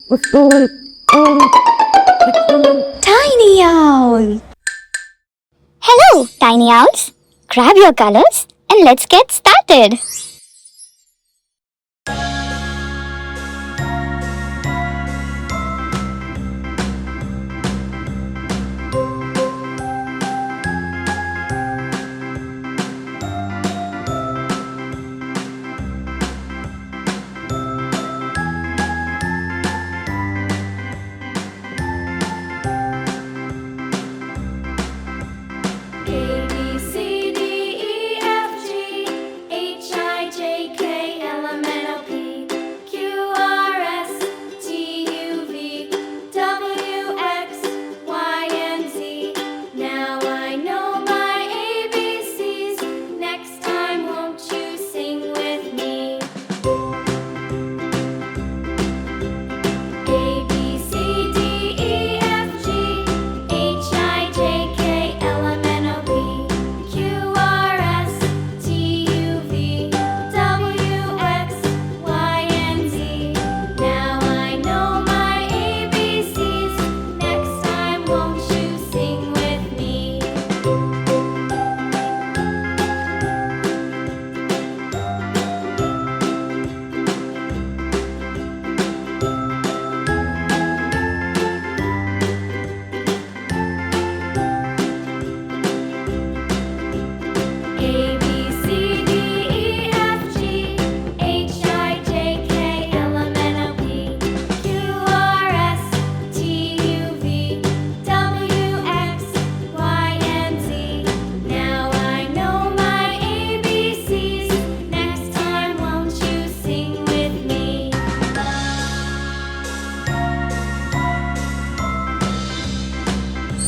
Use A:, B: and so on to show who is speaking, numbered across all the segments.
A: Tiny owl. Hello, tiny owls. Grab your colors and let's get started.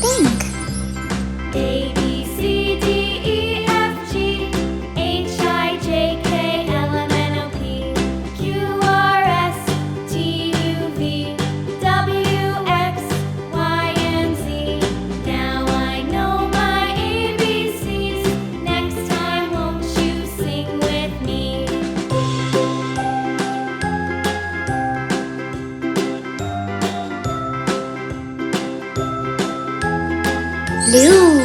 A: Pink.
B: A, B, C, D, E, F, G, H, I, J, K, L, M, N, O, P, Q, R, S, T, U, V, W, X, Y, and Z. Now I know my ABCs. Next time, won't you sing with me?
A: Blue.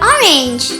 A: Orange.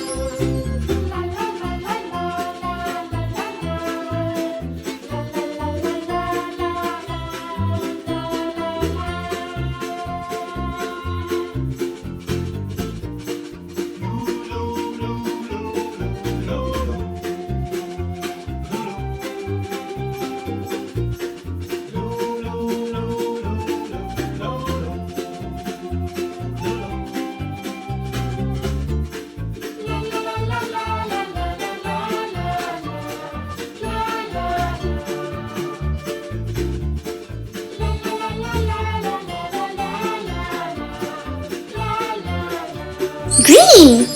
A: Green.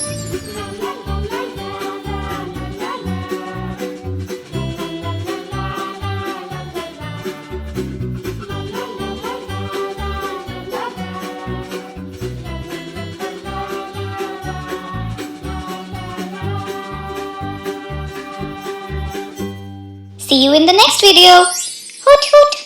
A: See you in the next video. Hoot hoot.